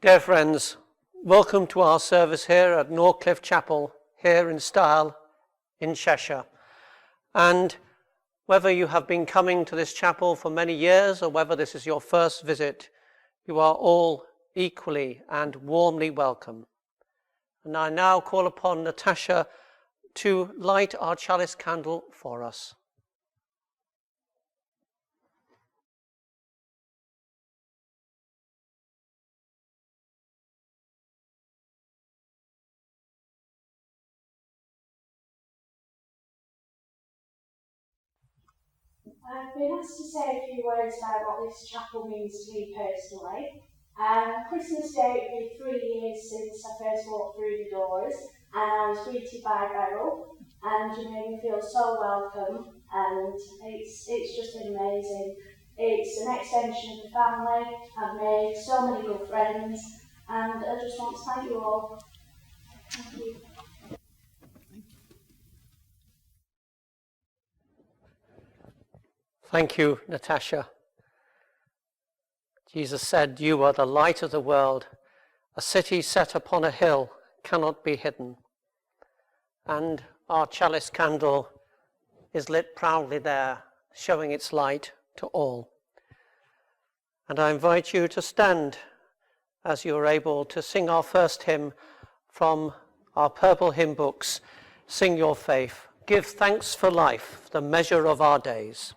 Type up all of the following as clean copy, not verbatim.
Dear friends, welcome to our service here at Norcliffe Chapel, here in Styal, in Cheshire. And whether you have been coming to this chapel for many years or whether this is your first visit, you are all equally and warmly welcome. And I now call upon Natasha to light our chalice candle for us. I've been asked to say a few words about what this chapel means to me personally. Christmas Day will be 3 years since I first walked through the doors, and I was greeted by Beryl, and you made me feel so welcome, and it's just been amazing. It's an extension of the family. I've made so many good friends, and I just want to thank you all. Thank you. Thank you, Natasha. Jesus said, "You are the light of the world. A city set upon a hill cannot be hidden." And our chalice candle is lit proudly there, showing its light to all. And I invite you to stand as you are able to sing our first hymn from our purple hymn books, Sing Your Faith. Give thanks for life, the measure of our days.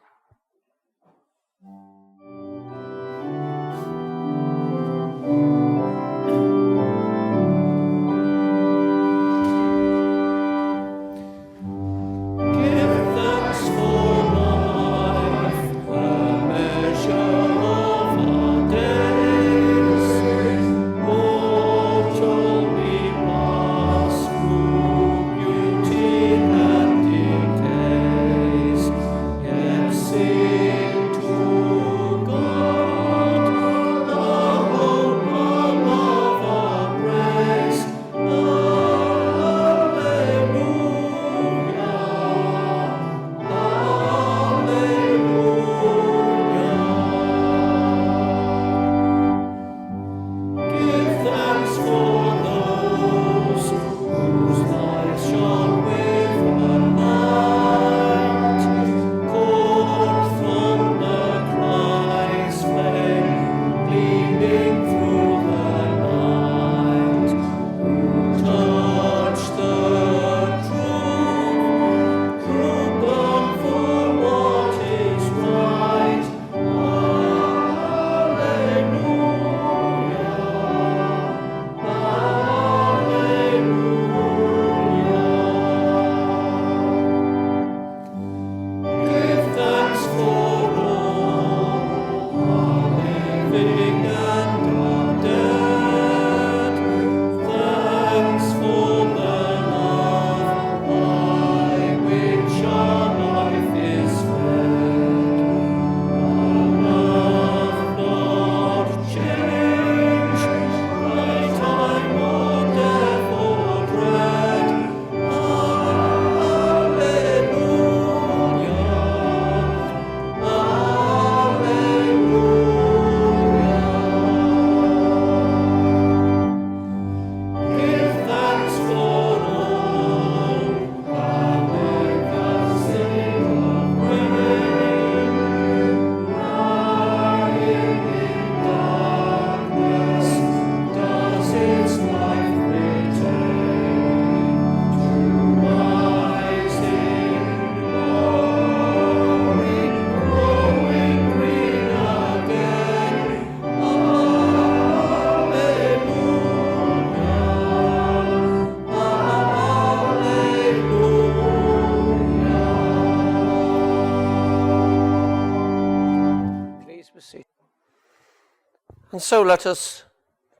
And so let us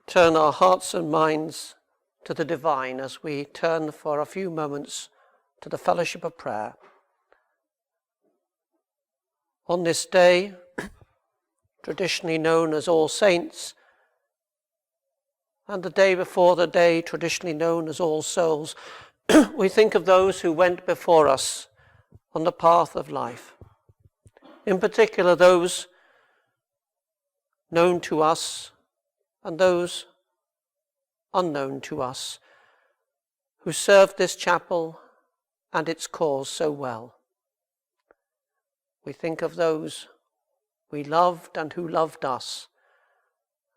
turn our hearts and minds to the divine as we turn for a few moments to the fellowship of prayer. On this day, traditionally known as All Saints, and the day before the day traditionally known as All Souls, we think of those who went before us on the path of life. In particular, those known to us and those unknown to us, who served this chapel and its cause so well. We think of those we loved and who loved us,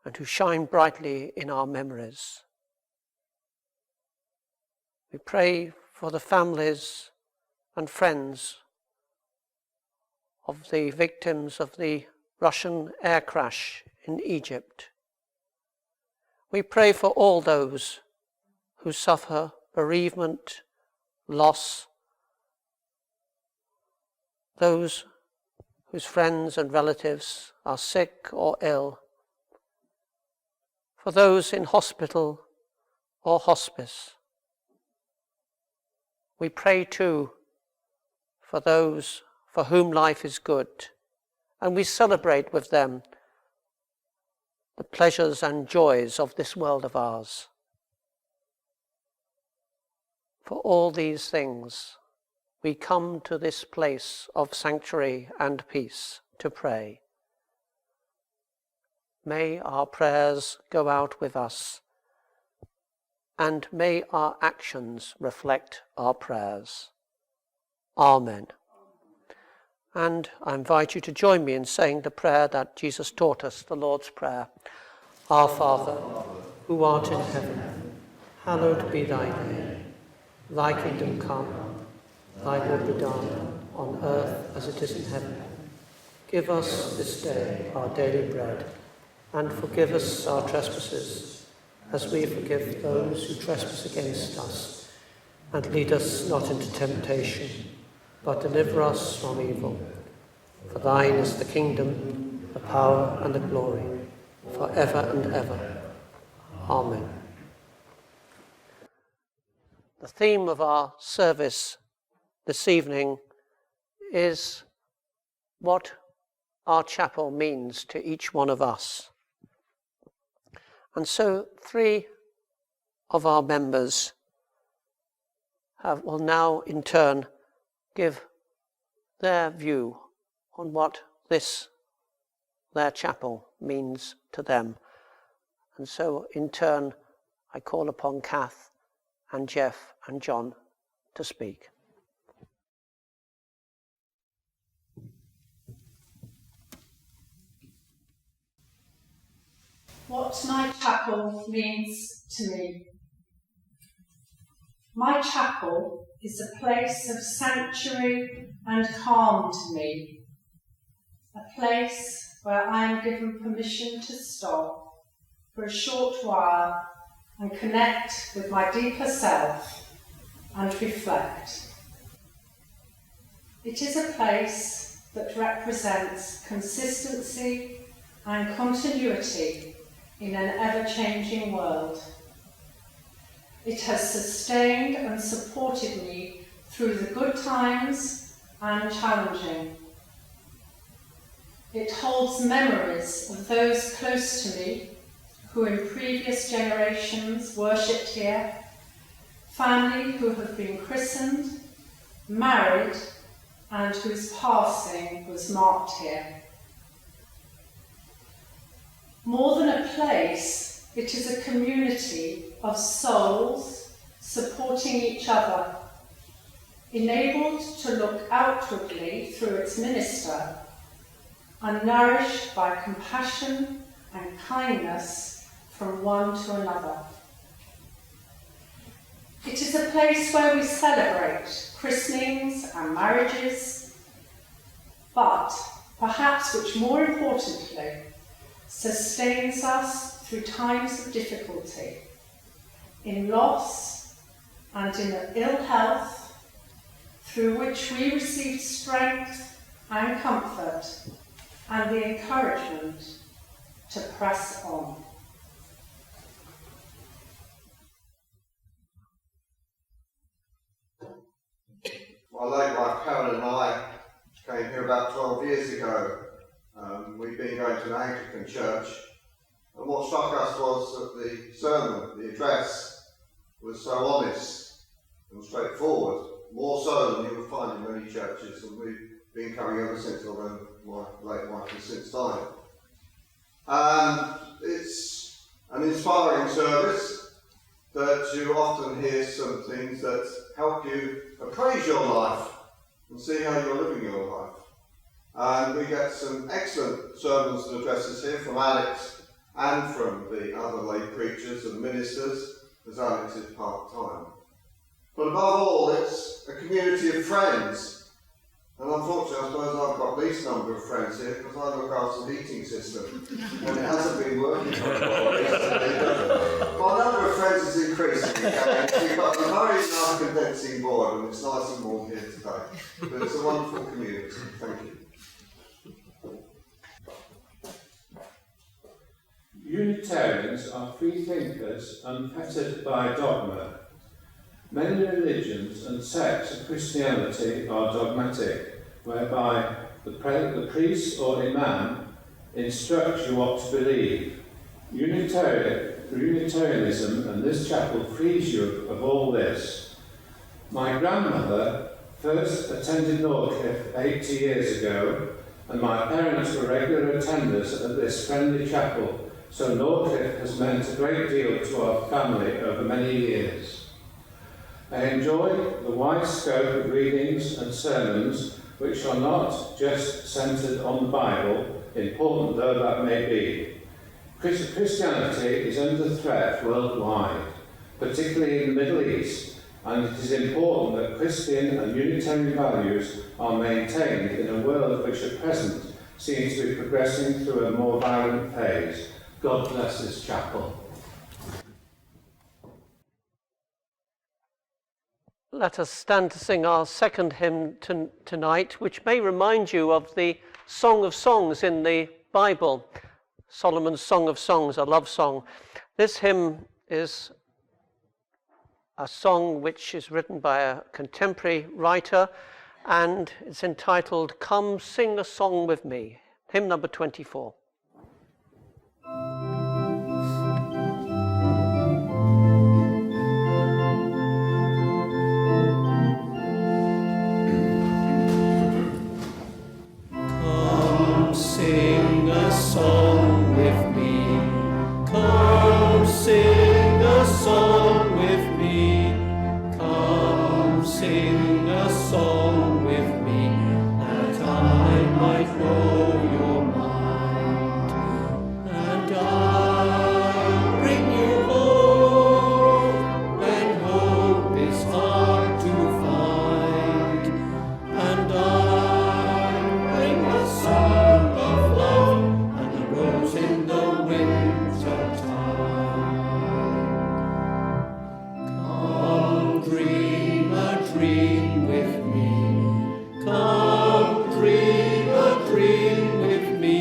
and who shine brightly in our memories. We pray for the families and friends of the victims of the Russian air crash in Egypt. We pray for all those who suffer bereavement, loss, those whose friends and relatives are sick or ill, for those in hospital or hospice. We pray too for those for whom life is good, and we celebrate with them the pleasures and joys of this world of ours. For all these things, we come to this place of sanctuary and peace to pray. May our prayers go out with us, and may our actions reflect our prayers. Amen. And I invite you to join me in saying the prayer that Jesus taught us, the Lord's Prayer. Our Father, who art in heaven, hallowed be thy name. Thy kingdom come, thy will be done, on earth as it is in heaven. Give us this day our daily bread, and forgive us our trespasses, as we forgive those who trespass against us. And lead us not into temptation, but deliver us from evil. For thine is the kingdom, the power, and the glory, for ever and ever. Amen. The theme of our service this evening is what our chapel means to each one of us. And so 3 of our members will now in turn give their view on what their chapel means to them. And so in turn I call upon Kath and Jeff and John to speak. What my chapel means to me. My chapel is a place of sanctuary and calm to me, a place where I am given permission to stop for a short while and connect with my deeper self and reflect. It is a place that represents consistency and continuity in an ever-changing world. It has sustained and supported me through the good times and challenging. It holds memories of those close to me who in previous generations worshipped here, family who have been christened, married, and whose passing was marked here. More than a place, it is a community of souls supporting each other, enabled to look outwardly through its minister, and nourished by compassion and kindness from one to another. It is a place where we celebrate christenings and marriages, but perhaps which more importantly, sustains us through times of difficulty, in loss and in ill health, through which we receive strength and comfort and the encouragement to press on. My late wife Carol and I came here about 12 years ago. We'd been going to an Anglican church, and what struck us was that the sermon, the address, was so honest and straightforward, more so than you would find in many churches, and we've been coming ever since, although my late wife has since died. It's an inspiring service. that you often hear some things that help you appraise your life and see how you're living your life. And we get some excellent sermons and addresses here from Alex and from the other lay preachers and ministers, as Alex is part-time. But above all, it's a community of friends. And unfortunately, I suppose I've got the least number of friends here because I look after the heating system. And it hasn't been working very well recently. My number of friends is increasing again. We've got a very nice condensing board and it's nice and warm here today. But it's a wonderful community. Thank you. Unitarians are free thinkers unfettered by dogma. Many religions and sects of Christianity are dogmatic, whereby the priest or imam instructs you what to believe. Unitarianism and this chapel frees you of all this. My grandmother first attended Northcliffe 80 years ago, and my parents were regular attenders at this friendly chapel, so Northcliffe has meant a great deal to our family over many years. I enjoy the wide scope of readings and sermons which are not just centred on the Bible, important though that may be. Christianity is under threat worldwide, particularly in the Middle East, and it is important that Christian and Unitarian values are maintained in a world which at present seems to be progressing through a more violent phase. God bless this chapel. Let us stand to sing our second hymn tonight, which may remind you of the Song of Songs in the Bible, Solomon's Song of Songs, a love song. This hymn is a song which is written by a contemporary writer, and it's entitled "Come Sing a Song with Me," hymn number 24. Sing a song with me, come sing a song with me, come sing a song with me, that I might know your mind, and I'll bring you home when hope is hard to find, and I'll bring a song in the winter time. Come dream a dream with me, come dream a dream with me,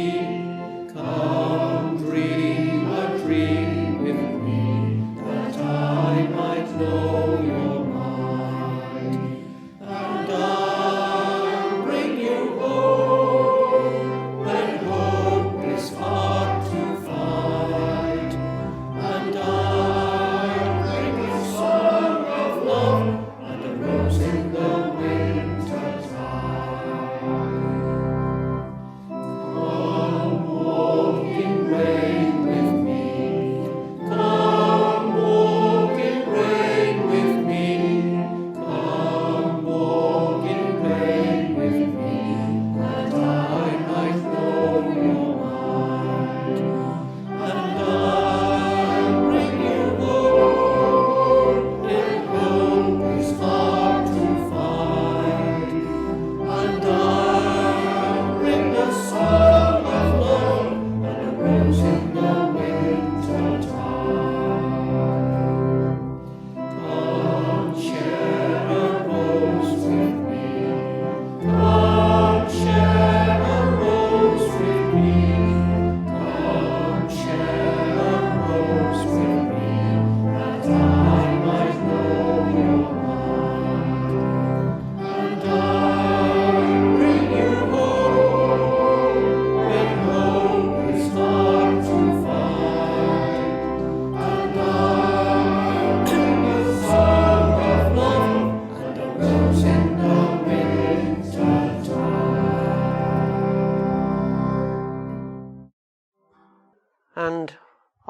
come dream a dream with me, that I might know your mind, and I'll bring you home when hope is hard to find, and I'll bring a song of love and a rose in the winter time. Come walk in rain with me, come walk in rain with me, come walk in rain with me, that I might know your mind, and I'll bring you home when hope is hard to find, and I'll bring a song of love and a rose in the winter time. Come share a rose with me, come share a rose with me, come share a rose with me, that I might know your mind, and I'll bring you home when hope is hard to find, and I'll bring a song of love and a rose in the winter time. And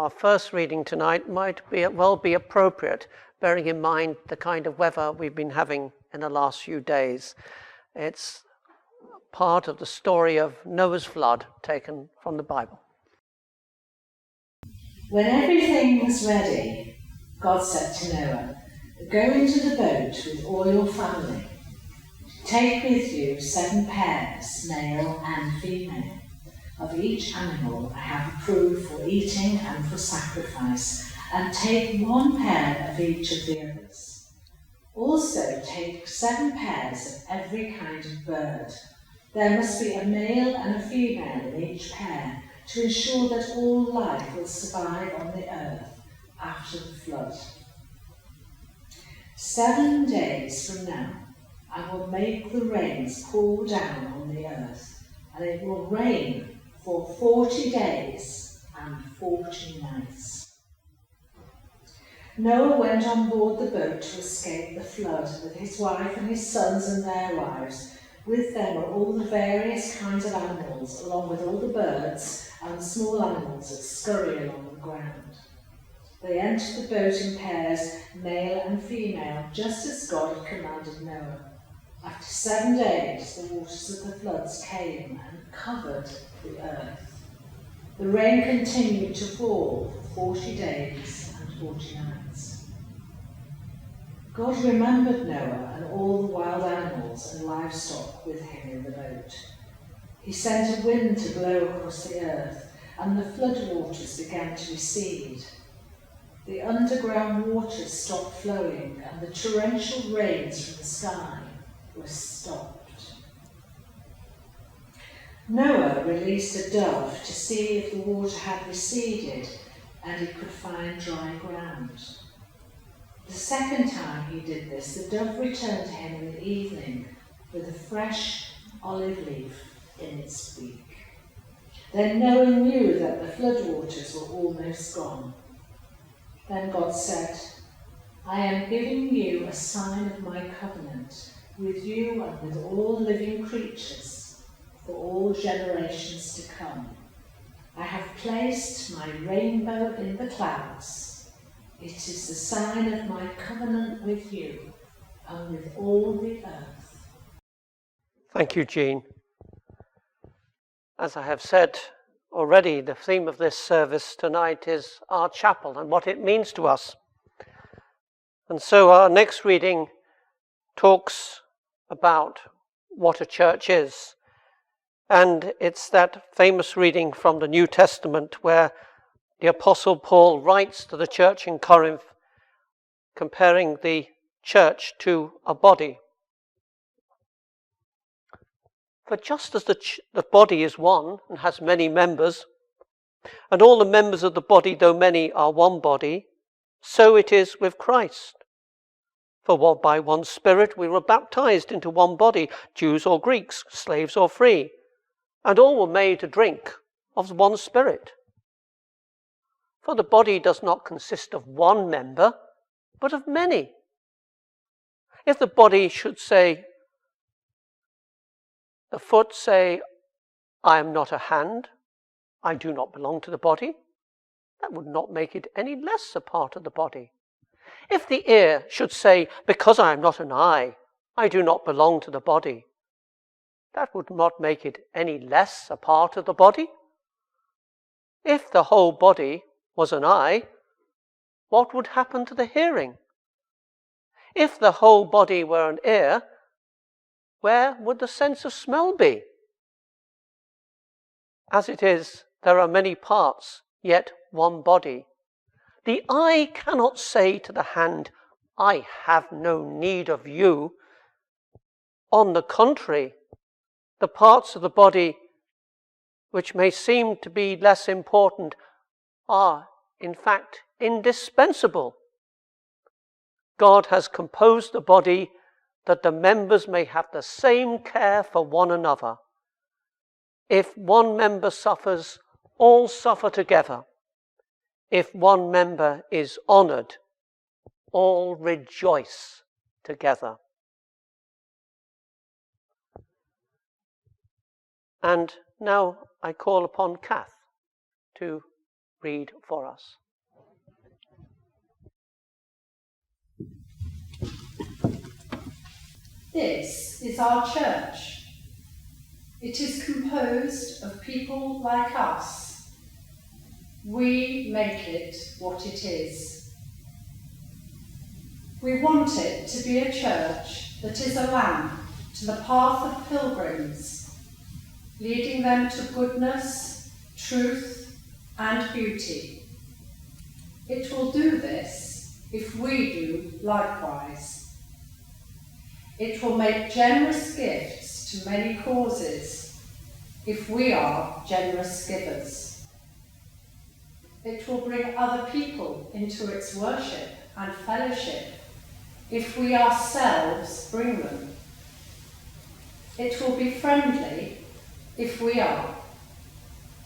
our first reading tonight might well be appropriate, bearing in mind the kind of weather we've been having in the last few days. It's part of the story of Noah's flood taken from the Bible. When everything was ready, God said to Noah, "Go into the boat with all your family. Take with you 7 pairs, male and female, of each animal I have approved for eating and for sacrifice, and take 1 pair of each of the others. Also take 7 pairs of every kind of bird. There must be a male and a female in each pair, to ensure that all life will survive on the earth after the flood. 7 days from now, I will make the rains pour down on the earth, and it will rain for 40 days and 40 nights." Noah went on board the boat to escape the flood with his wife and his sons and their wives. With them were all the various kinds of animals, along with all the birds and the small animals that scurry along the ground. They entered the boat in pairs, male and female, just as God had commanded Noah. After 7 days, the waters of the floods came and covered the earth. The rain continued to fall for 40 days and 40 nights. God remembered Noah and all the wild animals and livestock with him in the boat. He sent a wind to blow across the earth, and the flood waters began to recede. The underground waters stopped flowing, and the torrential rains from the sky were stopped. Noah released a dove to see if the water had receded and he could find dry ground. The second time he did this, the dove returned to him in the evening with a fresh olive leaf in its beak. Then Noah knew that the floodwaters were almost gone. Then God said, "I am giving you a sign of my covenant with you and with all living creatures for all generations to come. I have placed my rainbow in the clouds. It is the sign of my covenant with you and with all the earth." Thank you, Jean. As I have said already, the theme of this service tonight is our chapel and what it means to us. And so our next reading talks about what a church is. And it's that famous reading from the New Testament where the Apostle Paul writes to the church in Corinth, comparing the church to a body. For just as the body is one and has many members, and all the members of the body, though many, are one body, so it is with Christ. For by one Spirit we were baptized into one body, Jews or Greeks, slaves or free, and all were made to drink of one Spirit. For the body does not consist of one member, but of many. If the body should say, the foot say, "I am not a hand, I do not belong to the body," that would not make it any less a part of the body. If the ear should say, "Because I am not an eye, I do not belong to the body," that would not make it any less a part of the body. If the whole body was an eye, what would happen to the hearing? If the whole body were an ear, where would the sense of smell be? As it is, there are many parts, yet one body. The eye cannot say to the hand, "I have no need of you." On the contrary, the parts of the body which may seem to be less important are, in fact, indispensable. God has composed the body that the members may have the same care for one another. If one member suffers, all suffer together. If one member is honored, all rejoice together. And now I call upon Kath to read for us. This is our church. It is composed of people like us. We make it what it is. We want it to be a church that is a lamp to the path of pilgrims, leading them to goodness, truth, and beauty. It will do this if we do likewise. It will make generous gifts to many causes if we are generous givers. It will bring other people into its worship and fellowship if we ourselves bring them. It will be friendly if we are.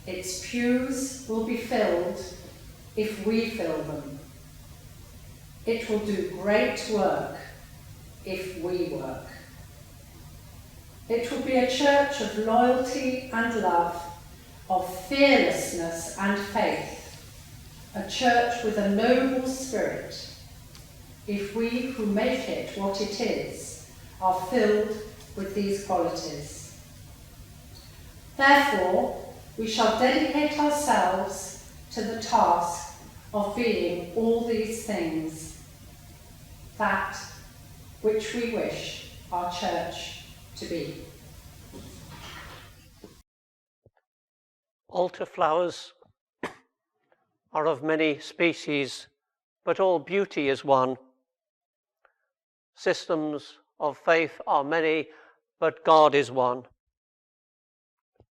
Its pews will be filled if we fill them. It will do great work if we work. It will be a church of loyalty and love, of fearlessness and faith, a church with a noble spirit, if we who make it what it is are filled with these qualities. Therefore, we shall dedicate ourselves to the task of being all these things, that which we wish our church to be. Altar flowers are of many species, but all beauty is one. Systems of faith are many, but God is one.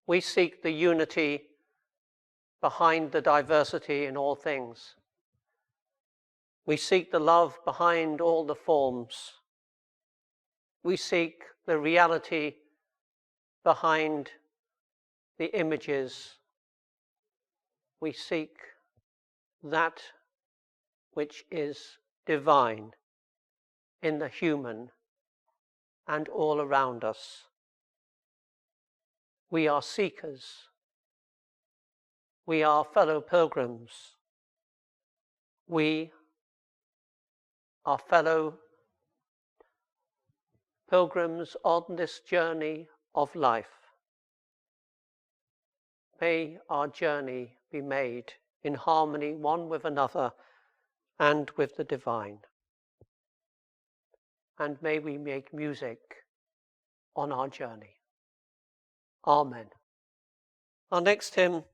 We seek the unity behind the diversity in all things. We seek the love behind all the forms. We seek the reality behind the images. We seek that which is divine in the human and all around us. We are seekers. We are fellow pilgrims. We are fellow pilgrims on this journey of life. May our journey be made in harmony one with another and with the divine. And may we make music on our journey. Amen. Our next hymn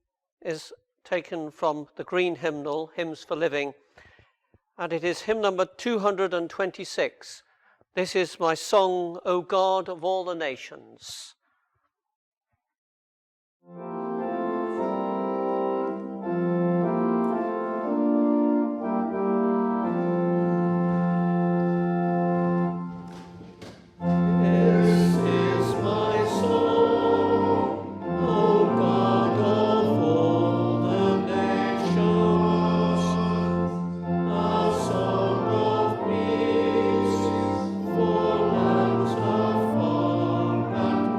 is taken from the Green Hymnal, Hymns for Living, and it is hymn number 226. This is my song, O God of all the nations. For lands afar and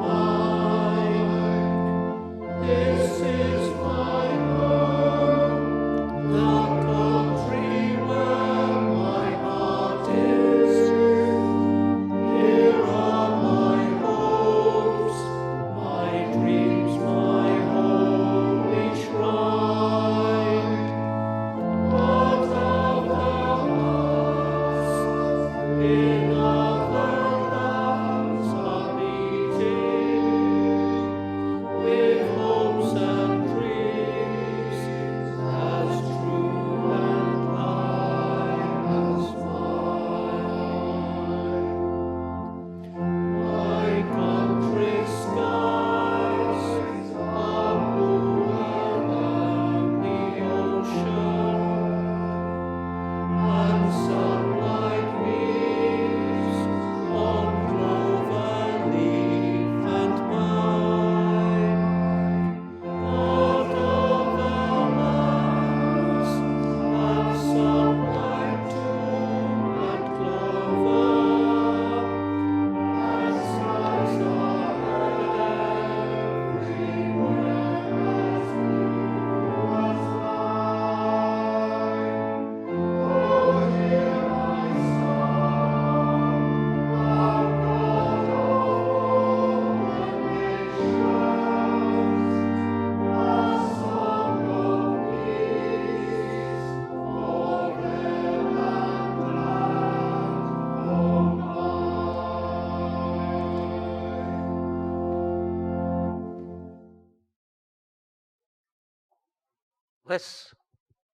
This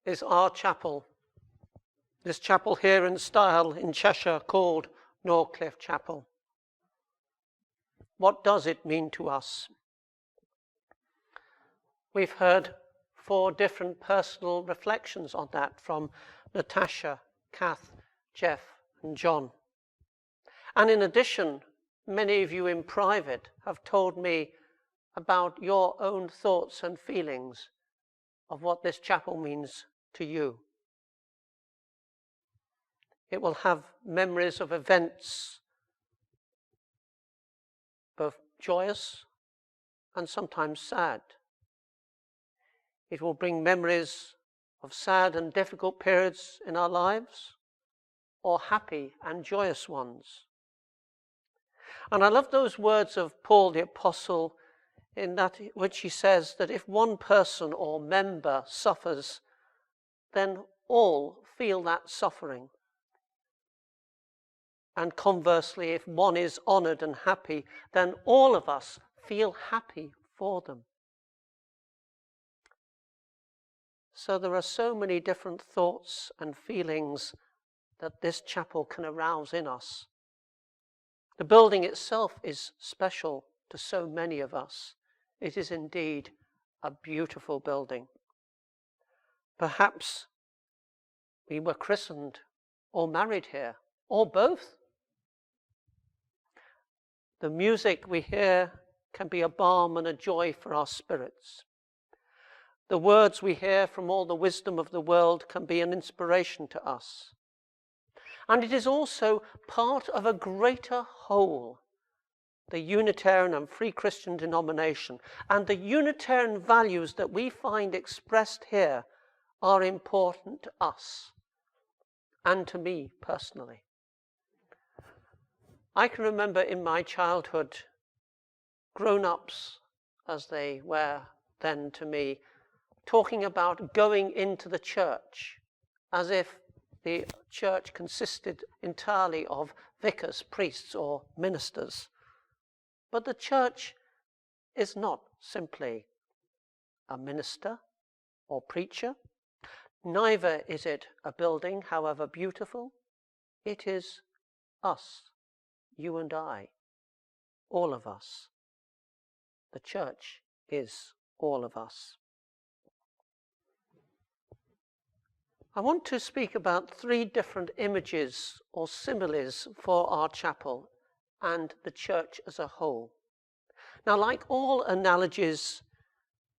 is our chapel. This chapel here in Styal in Cheshire called Norcliffe Chapel. What does it mean to us? We've heard 4 different personal reflections on that from Natasha, Kath, Jeff and John. And in addition, many of you in private have told me about your own thoughts and feelings of what this chapel means to you. It will have memories of events, both joyous and sometimes sad. It will bring memories of sad and difficult periods in our lives, or happy and joyous ones. And I love those words of Paul the Apostle in that which he says that if one person or member suffers, then all feel that suffering. And conversely, if one is honoured and happy, then all of us feel happy for them. So there are so many different thoughts and feelings that this chapel can arouse in us. The building itself is special to so many of us. It is indeed a beautiful building. Perhaps we were christened or married here, or both. The music we hear can be a balm and a joy for our spirits. The words we hear from all the wisdom of the world can be an inspiration to us. And it is also part of a greater whole, the Unitarian and Free Christian denomination. And the Unitarian values that we find expressed here are important to us and to me personally. I can remember in my childhood, grown-ups, as they were then to me, talking about going into the church as if the church consisted entirely of vicars, priests, or ministers. But the church is not simply a minister or preacher. Neither is it a building, however beautiful. It is us, you and I, all of us. The church is all of us. I want to speak about 3 different images or similes for our chapel and the church as a whole. Now, like all analogies,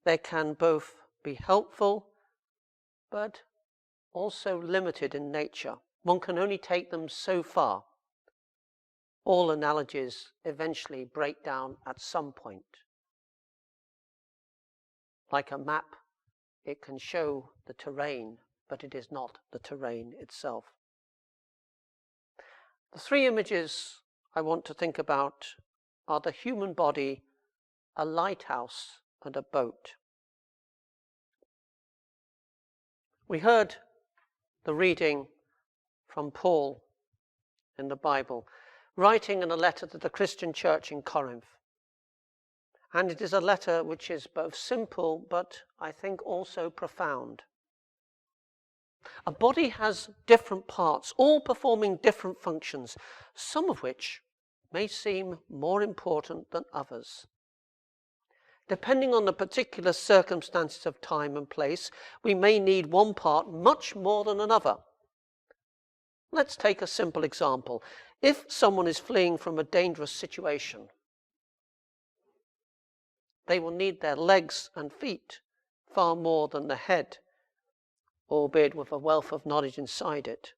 they can both be helpful, but also limited in nature. One can only take them so far. All analogies eventually break down at some point. Like a map, it can show the terrain, but it is not the terrain itself. The 3 images I want to think about are the human body, a lighthouse, and a boat. We heard the reading from Paul in the Bible, writing in a letter to the Christian church in Corinth. And it is a letter which is both simple, but I think also profound. A body has different parts, all performing different functions, some of which may seem more important than others. Depending on the particular circumstances of time and place, we may need one part much more than another. Let's take a simple example. If someone is fleeing from a dangerous situation, they will need their legs and feet far more than the head, albeit with a wealth of knowledge inside it.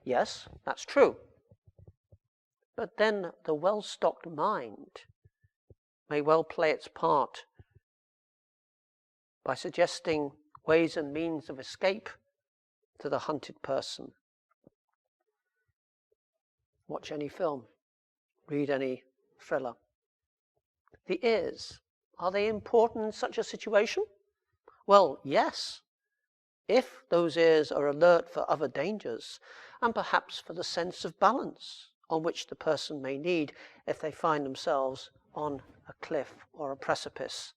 Yes, that's true. But then the well-stocked mind may well play its part by suggesting ways and means of escape to the hunted person. Watch any film, read any thriller. The ears, are they important in such a situation? Well, yes, if those ears are alert for other dangers, and perhaps for the sense of balance on which the person may need if they find themselves on a cliff or a precipice.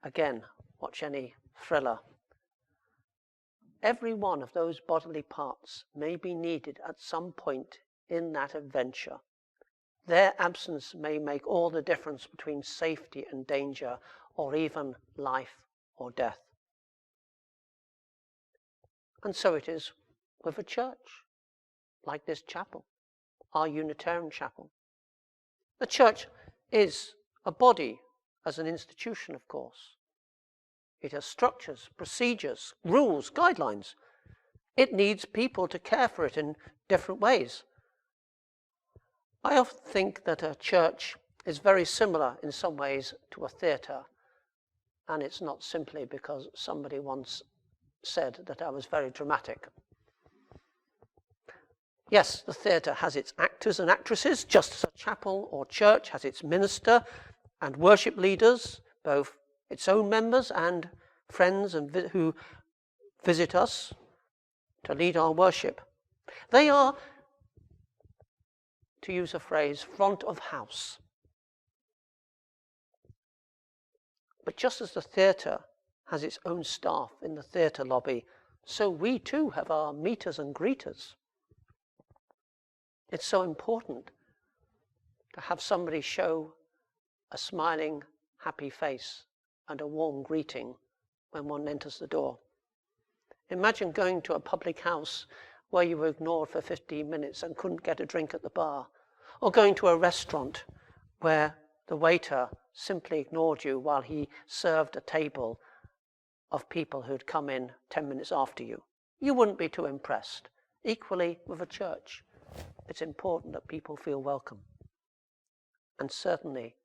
Again, watch any thriller. Every one of those bodily parts may be needed at some point in that adventure. Their absence may make all the difference between safety and danger, or even life or death. And so it is with a church, like this chapel, our Unitarian chapel. The church is a body as an institution, of course. It has structures, procedures, rules, guidelines. It needs people to care for it in different ways. I often think that a church is very similar in some ways to a theatre, and it's not simply because somebody once said that I was very dramatic. Yes, the theatre has its actors and actresses, just as a chapel or church has its minister and worship leaders, both its own members and friends who visit us to lead our worship. They are, to use a phrase, front of house. But just as the theatre has its own staff in the theatre lobby, so we too have our meeters and greeters. It's so important to have somebody show a smiling, happy face and a warm greeting when one enters the door. Imagine going to a public house where you were ignored for 15 minutes and couldn't get a drink at the bar, or going to a restaurant where the waiter simply ignored you while he served a table of people who'd come in 10 minutes after you. You wouldn't be too impressed. Equally with a church, it's important that people feel welcome. And certainly,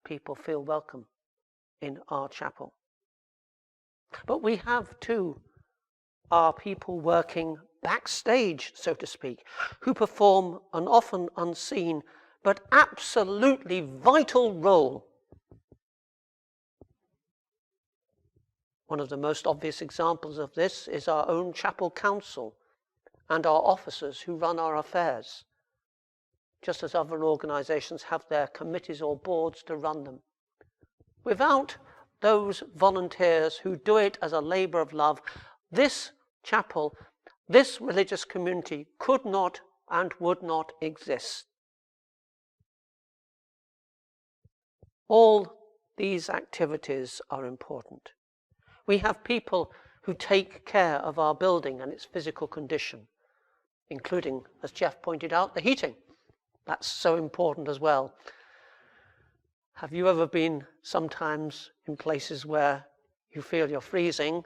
people feel welcome in our chapel. But we have too our people working backstage, so to speak, who perform an often unseen but absolutely vital role. One of the most obvious examples of this is our own chapel council and our officers who run our affairs, just as other organisations have their committees or boards to run them. Without those volunteers who do it as a labour of love, this chapel, this religious community could not and would not exist. All these activities are important. We have people who take care of our building and its physical condition, including, as Jeff pointed out, the heating. That's so important as well. Have you ever been sometimes in places where you feel you're freezing?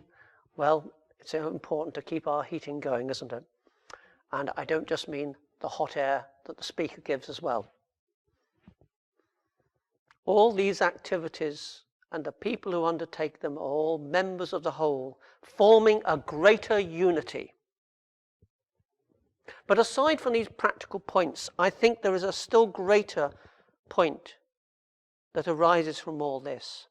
Well, it's so important to keep our heating going, isn't it? And I don't just mean the hot air that the speaker gives as well. All these activities and the people who undertake them are all members of the whole, forming a greater unity. But aside from these practical points, I think there is a still greater point that arises from all this.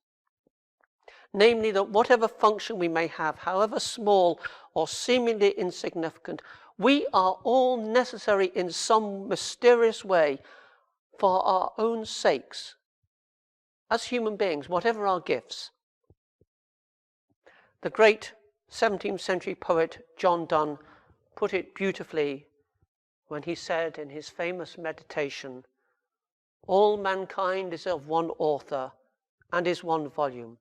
Namely, that whatever function we may have, however small or seemingly insignificant, we are all necessary in some mysterious way for our own sakes, as human beings, whatever our gifts. The great 17th century poet John Donne put it beautifully when he said in his famous meditation, "All mankind is of one author and is one volume.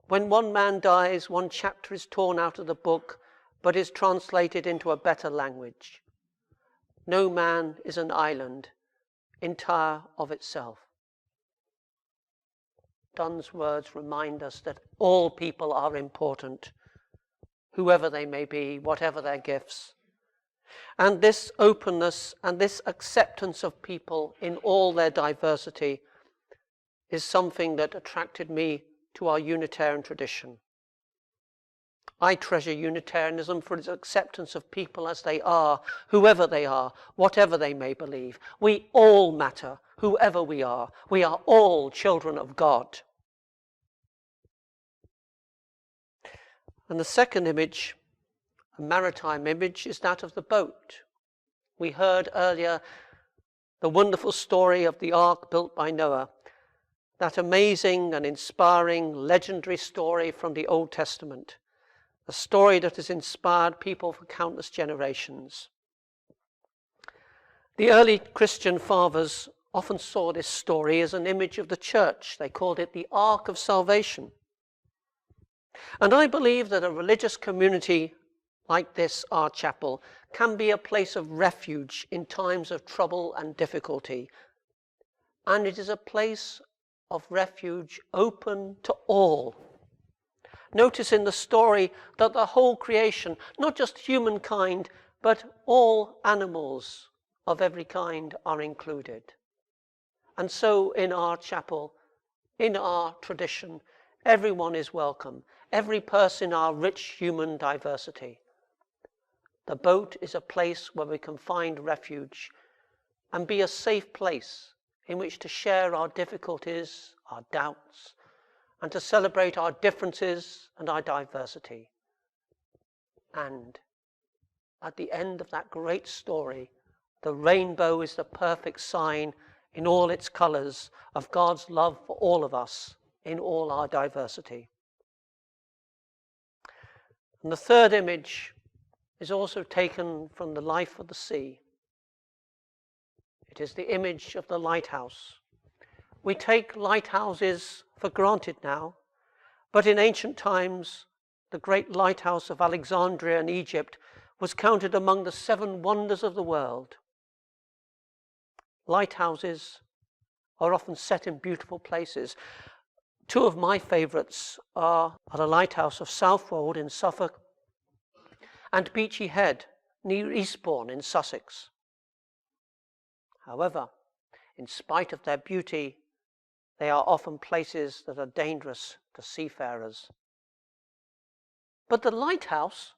When one man dies, one chapter is torn out of the book, but is translated into a better language. No man is an island, entire of itself." Donne's words remind us that all people are important, whoever they may be, whatever their gifts. And this openness and this acceptance of people in all their diversity is something that attracted me to our Unitarian tradition. I treasure Unitarianism for its acceptance of people as they are, whoever they are, whatever they may believe. We all matter, whoever we are. We are all children of God. And the second image, a maritime image, is that of the boat. We heard earlier the wonderful story of the ark built by Noah. that amazing and inspiring legendary story from the Old Testament, a story that has inspired people for countless generations. The early Christian fathers often saw this story as an image of the church. They called it the Ark of Salvation. And I believe that a religious community like this, our chapel, can be a place of refuge in times of trouble and difficulty. And it is a place of refuge open to all. Notice in the story that the whole creation, not just humankind, but all animals of every kind are included. And so in our chapel, in our tradition, everyone is welcome, every person in our rich human diversity. The boat is a place where we can find refuge and be a safe place in which to share our difficulties, our doubts, and to celebrate our differences and our diversity. And at the end of that great story, the rainbow is the perfect sign in all its colours of God's love for all of us in all our diversity. And the third image is also taken from the life of the sea. It is the image of the lighthouse. We take lighthouses for granted now, but in ancient times, the great lighthouse of Alexandria in Egypt was counted among the 7 wonders of the world. Lighthouses are often set in beautiful places. 2 of my favourites are the lighthouse of Southwold in Suffolk and Beachy Head near Eastbourne in Sussex. However, in spite of their beauty, they are often places that are dangerous to seafarers. But the lighthouse,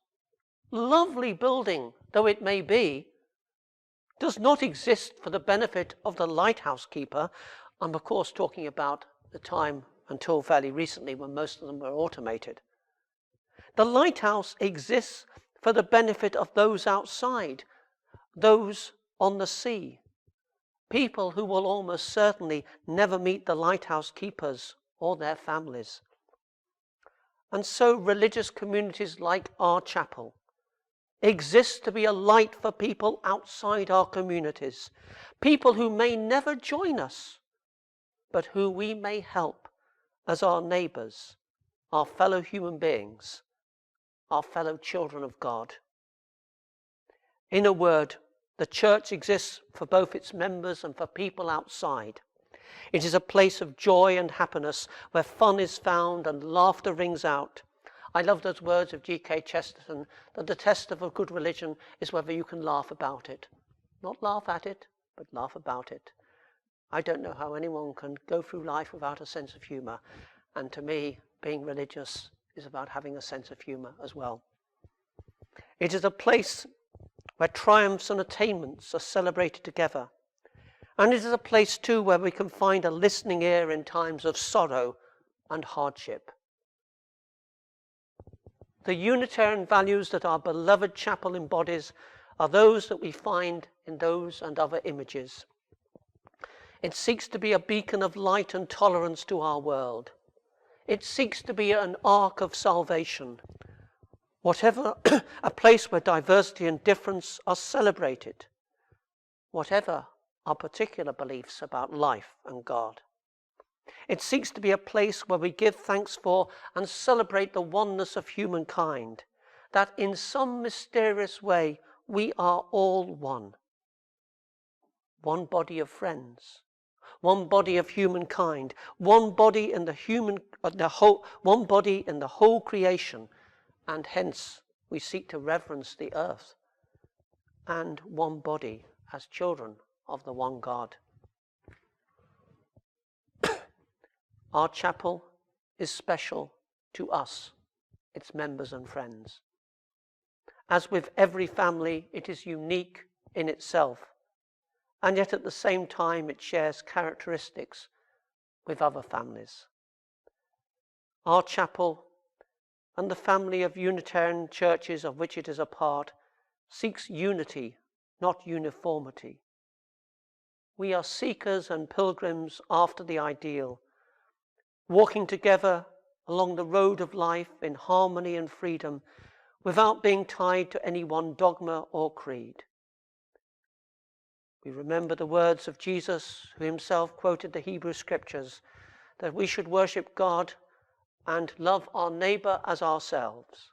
lovely building though it may be, does not exist for the benefit of the lighthouse keeper. I'm of course talking about the time until fairly recently when most of them were automated. The lighthouse exists for the benefit of those outside, those on the sea, people who will almost certainly never meet the lighthouse keepers or their families. And so religious communities like our chapel exist to be a light for people outside our communities, people who may never join us, but who we may help as our neighbours, our fellow human beings, our fellow children of God. In a word, the church exists for both its members and for people outside. It is a place of joy and happiness where fun is found and laughter rings out. I love those words of G.K. Chesterton, that the test of a good religion is whether you can laugh about it. Not laugh at it, but laugh about it. I don't know how anyone can go through life without a sense of humour. And to me, being religious is about having a sense of humour as well. It is a place where triumphs and attainments are celebrated together. And it is a place too where we can find a listening ear in times of sorrow and hardship. The Unitarian values that our beloved chapel embodies are those that we find in those and other images. It seeks to be a beacon of light and tolerance to our world. It seeks to be an ark of salvation. Whatever, a place where diversity and difference are celebrated. Whatever our particular beliefs about life and God. It seeks to be a place where we give thanks for and celebrate the oneness of humankind, that in some mysterious way we are all one. One body of friends, one body of humankind, one body in one body in the whole creation, and hence we seek to reverence the earth, and one body as children of the one God. Our chapel is special to us, its members and friends. As with every family, it is unique in itself, and yet at the same time it shares characteristics with other families. Our chapel and the family of Unitarian churches of which it is a part seeks unity, not uniformity. We are seekers and pilgrims after the ideal, walking together along the road of life in harmony and freedom without being tied to any one dogma or creed. We remember the words of Jesus, who himself quoted the Hebrew Scriptures, that we should worship God and love our neighbour as ourselves.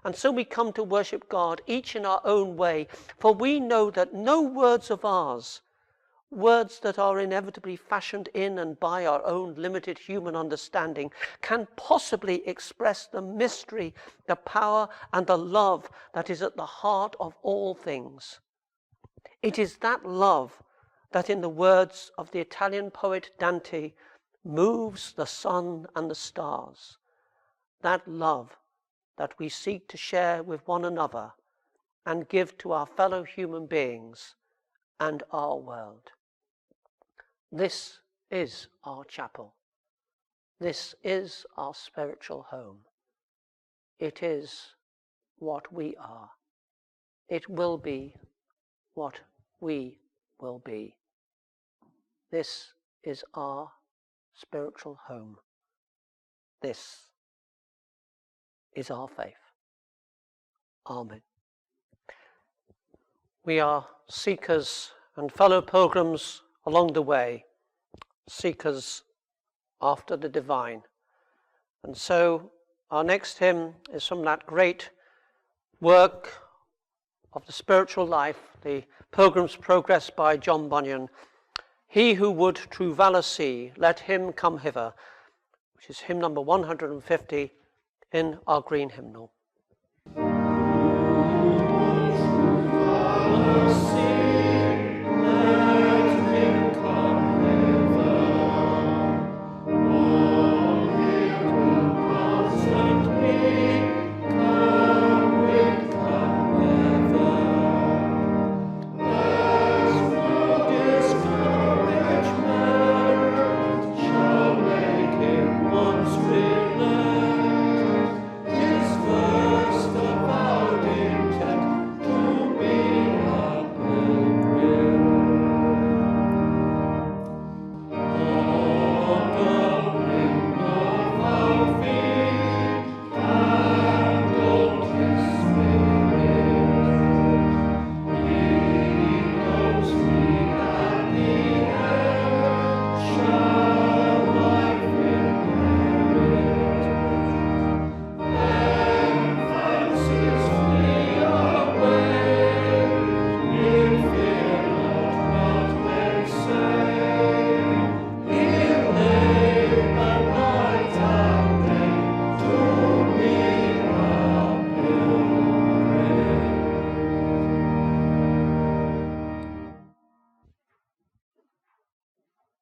And so we come to worship God, each in our own way, for we know that no words of ours, words that are inevitably fashioned in and by our own limited human understanding, can possibly express the mystery, the power, and the love that is at the heart of all things. It is that love that, in the words of the Italian poet Dante, moves the sun and the stars. That love that we seek to share with one another and give to our fellow human beings and our world. This is our chapel. This is our spiritual home. It is what we are. It will be what we will be. This is our spiritual home. This is our faith. Amen. We are seekers and fellow pilgrims along the way, seekers after the divine. And so our next hymn is from that great work of the spiritual life, the Pilgrim's Progress by John Bunyan. He who would true valour see, let him come hither, which is hymn number 150 in our green hymnal.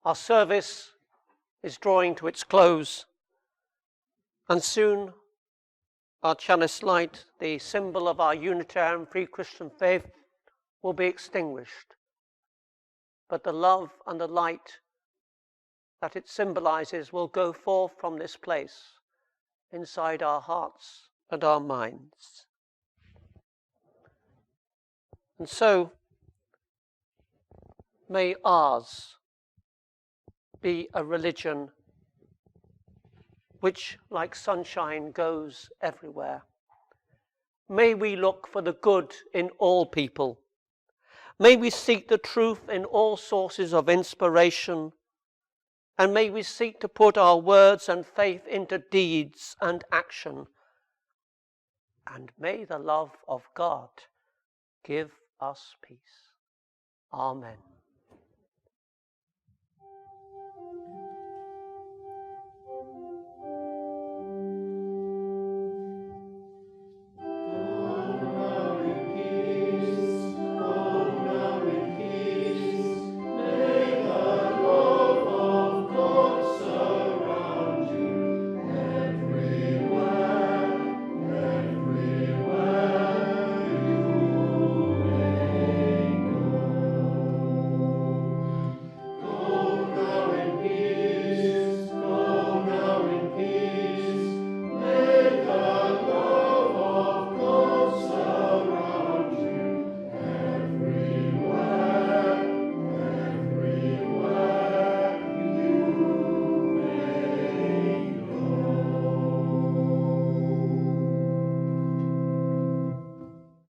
Our service is drawing to its close, and soon our chalice light, the symbol of our Unitarian free Christian faith, will be extinguished. But the love and the light that it symbolizes will go forth from this place inside our hearts and our minds. And so may ours be a religion which, like sunshine, goes everywhere. May we look for the good in all people. May we seek the truth in all sources of inspiration. And may we seek to put our words and faith into deeds and action. And may the love of God give us peace. Amen.